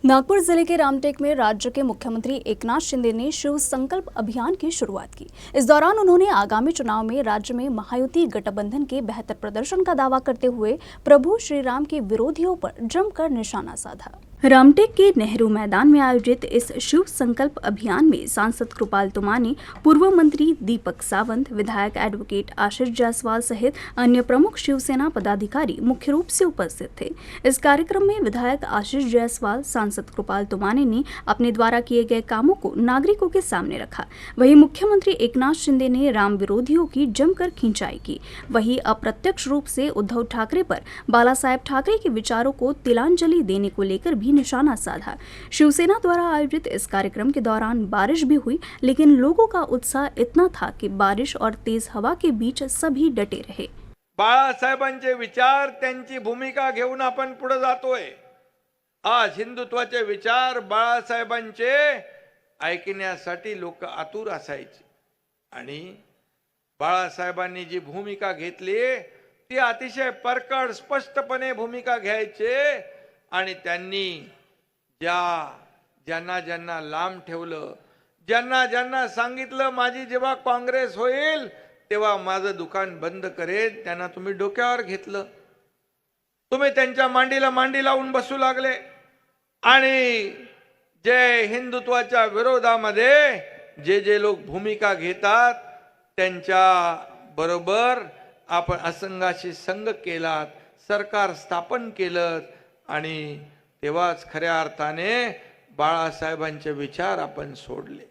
नागपुर जिले के रामटेक में राज्य के मुख्यमंत्री एकनाथ शिंदे ने शिव संकल्प अभियान की शुरुआत की। इस दौरान उन्होंने आगामी चुनाव में राज्य में महायुति गठबंधन के बेहतर प्रदर्शन का दावा करते हुए प्रभु श्री राम के विरोधियों पर जमकर निशाना साधा। रामटेक के नेहरू मैदान में आयोजित इस शिव संकल्प अभियान में सांसद कृपाल तुमाने, पूर्व मंत्री दीपक सावंत, विधायक एडवोकेट आशीष जायसवाल सहित अन्य प्रमुख शिवसेना पदाधिकारी मुख्य रूप से उपस्थित थे। इस कार्यक्रम में विधायक आशीष जायसवाल, सांसद कृपाल तुमाने ने अपने द्वारा किए गए कामों को नागरिकों के सामने रखा। वहीं मुख्यमंत्री एकनाथ शिंदे ने राम विरोधियों की जमकर खिंचाई की। वहीं अप्रत्यक्ष रूप से उद्धव ठाकरे पर बाला साहेब ठाकरे के विचारों को तिलांजलि देने को लेकर भी निशाना साधा। शिवसेना द्वारा आयोजित इस कार्यक्रम के दौरान बारिश भी हुई, लेकिन लोगों का उत्साह इतना था कि बारिश और तेज हवा के बीच सभी डटे रहे। बाळासाहेबांचे विचार, त्यांची भूमिका घेऊन आपण पुढे जातोय। आज हिंदुत्वाचे विचार बाळासाहेबांचे ऐकण्यासाठी लोक आतुर असायचे आणि बाळासाहेबांनी जी भूमिका घेतली ती अतिशय परकड स्पष्टपणे भूमिका घ्यायचे आणि त्यांनी ज्यांना ज्यांना लांब ठेवलं, ज्यांना ज्यांना सांगितलं माझी जेव्हा काँग्रेस होईल तेव्हा माझं दुकान बंद करेल, त्यांना तुम्ही डोक्यावर घेतलं। तुम्ही त्यांच्या मांडीला मांडी लावून बसू लागले आणि जे हिंदुत्वाच्या विरोधामध्ये जे लोक भूमिका घेतात त्यांच्या बरोबर आपण असंघाशी संघ केलात, सरकार स्थापन केलं आणि तेव्हाच खऱ्या अर्थाने बाळासाहेबांचे विचार आपण सोडले।